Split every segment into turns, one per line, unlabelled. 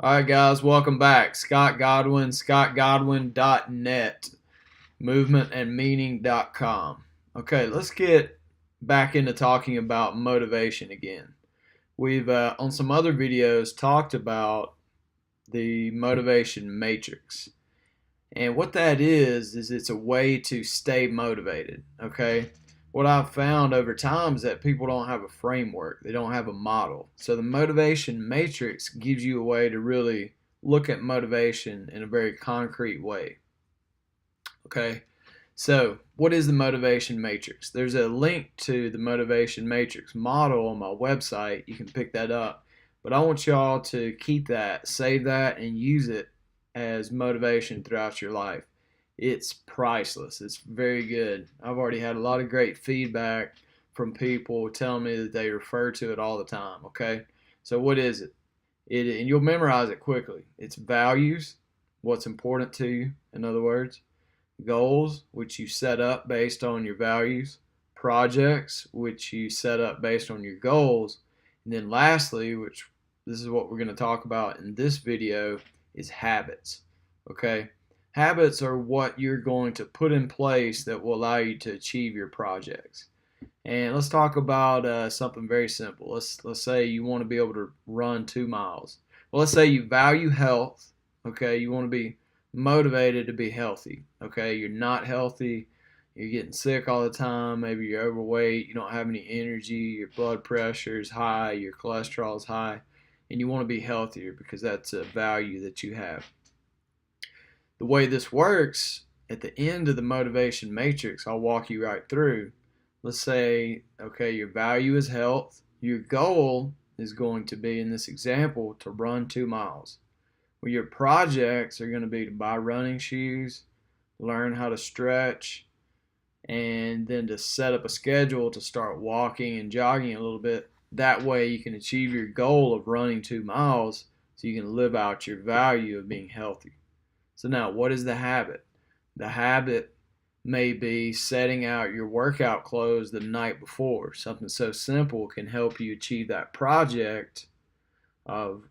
All right, guys, welcome back. Scott Godwin, scottgodwin.net, movementandmeaning.com. Okay, let's get back into talking about motivation again. We've, on some other videos, talked about the motivation matrix. And what that is it's a way to stay motivated. Okay. What I've found over time is that people don't have a framework, they don't have a model. So the motivation matrix gives you a way to really look at motivation in a very concrete way. Okay. So, what is the motivation matrix? There's a link to the motivation matrix model on my website. You can pick that up. But I want y'all to keep that, save that, and use it as motivation throughout your life. It's priceless. It's very good. I've already had a lot of great feedback from people telling me that they refer to it all the time. Okay. So, what is it? And you'll memorize it quickly. It's values, what's important to you, in other words, goals, which you set up based on your values, projects, which you set up based on your goals, and then lastly, which this is what we're going to talk about in this video, is habits. Okay? Habits are what you're going to put in place that will allow you to achieve your projects. And let's talk about something very simple. Let's say you want to be able to run 2 miles. Well, let's say you value health. Okay, you want to be motivated to be healthy. Okay, you're not healthy. You're getting sick all the time. Maybe you're overweight. You don't have any energy. Your blood pressure is high. Your cholesterol is high, and you want to be healthier because that's a value that you have. The way this works at the end of the motivation matrix, I'll walk you right through. Let's say, okay, your value is health. Your goal is going to be, in this example, to run 2 miles. Well, your projects are going to be to buy running shoes, learn how to stretch, and then to set up a schedule to start walking and jogging a little bit. That way you can achieve your goal of running 2 miles so you can live out your value of being healthy. So now, what is the habit? The habit may be setting out your workout clothes the night before. Something so simple can help you achieve that project of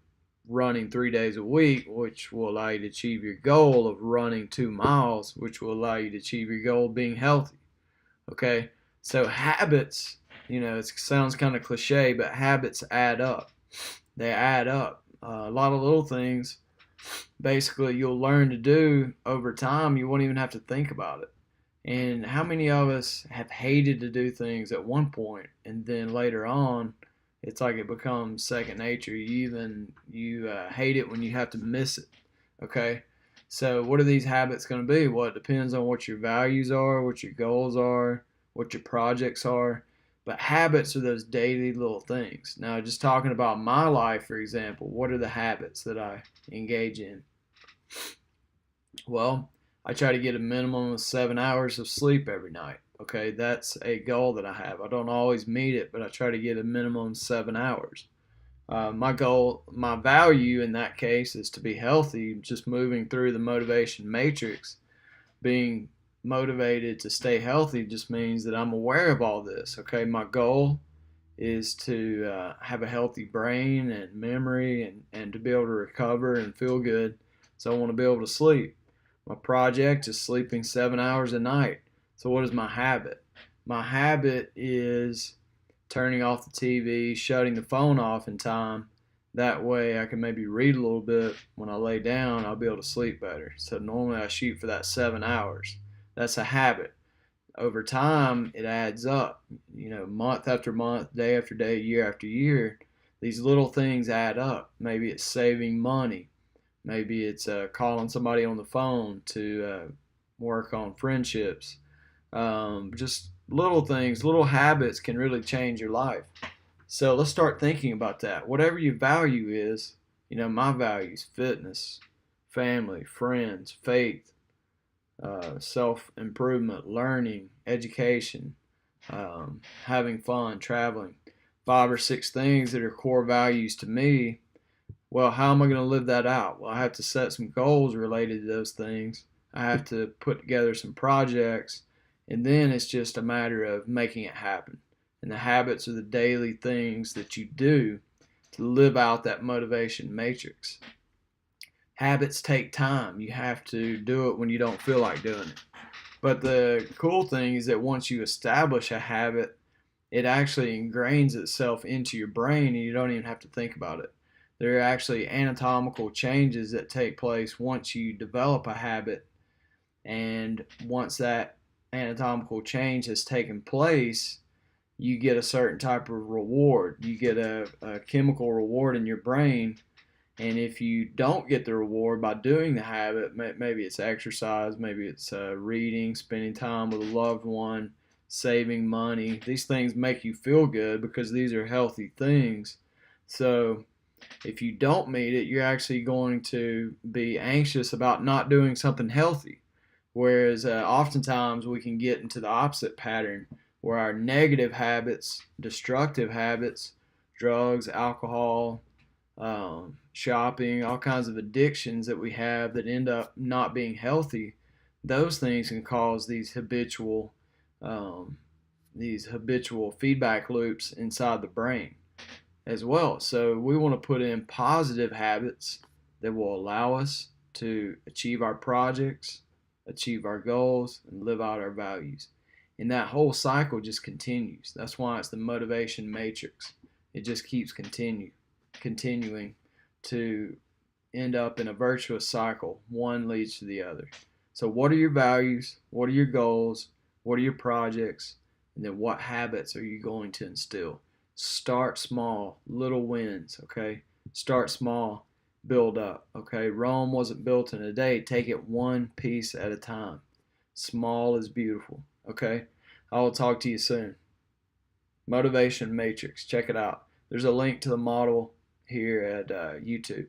running 3 days a week, which will allow you to achieve your goal of running 2 miles, which will allow you to achieve your goal of being healthy. Okay, so habits, it sounds kind of cliche, but habits add up. They add up. A lot of little things, basically, you'll learn to do over time. You won't even have to think about it. And how many of us have hated to do things at one point, and then later on, it's like it becomes second nature. You hate it when you have to miss it. Okay, so what are these habits going to be? Well, it depends on what your values are, what your goals are, what your projects are. But habits are those daily little things. Now, just talking about my life, for example, what are the habits that I engage in? Well, I try to get a minimum of 7 hours of sleep every night. Okay, that's a goal that I have. I don't always meet it, but I try to get a minimum of 7 hours. My goal, my value in that case is to be healthy, just moving through the motivation matrix. Being motivated to stay healthy just means that I'm aware of all this. Okay, my goal is to have a healthy brain and memory and to be able to recover and feel good. So I want to be able to sleep. My project is sleeping 7 hours a night. So what is my habit? My habit is turning off the TV, shutting the phone off in time. That way I can maybe read a little bit. When I lay down, I'll be able to sleep better. So normally I shoot for that 7 hours. That's a habit. Over time, it adds up. Month after month, day after day, year after year, these little things add up. Maybe it's saving money. Maybe it's calling somebody on the phone to work on friendships. Just little things, little habits can really change your life. So let's start thinking about that. Whatever your value is, my values: fitness, family, friends, faith, self improvement, learning, education, having fun, traveling. 5 or 6 things that are core values to me. Well, how am I going to live that out? Well, I have to set some goals related to those things. I have to put together some projects, and then it's just a matter of making it happen. And the habits are the daily things that you do to live out that motivation matrix. Habits take time. You have to do it when you don't feel like doing it. But the cool thing is that once you establish a habit, it actually ingrains itself into your brain and you don't even have to think about it. There are actually anatomical changes that take place once you develop a habit, and once that anatomical change has taken place, you get a certain type of reward. You get a chemical reward in your brain. And if you don't get the reward by doing the habit, maybe it's exercise, maybe it's reading, spending time with a loved one, saving money. These things make you feel good because these are healthy things. So if you don't meet it, you're actually going to be anxious about not doing something healthy. Whereas oftentimes we can get into the opposite pattern where our negative habits, destructive habits, drugs, alcohol, shopping, all kinds of addictions that we have that end up not being healthy, those things can cause um, these habitual feedback loops inside the brain as well. So we want to put in positive habits that will allow us to achieve our projects, achieve our goals, and live out our values. And that whole cycle just continues. That's why it's the motivation matrix. It just keeps continuing to end up in a virtuous cycle. One leads to the other. So what are your values? What are your goals? What are your projects? And then what habits are you going to instill? Start small, little wins, okay? Start small, build up, okay? Rome wasn't built in a day. Take it one piece at a time. Small is beautiful, okay? I will talk to you soon. Motivation Matrix, check it out. There's a link to the model here at YouTube.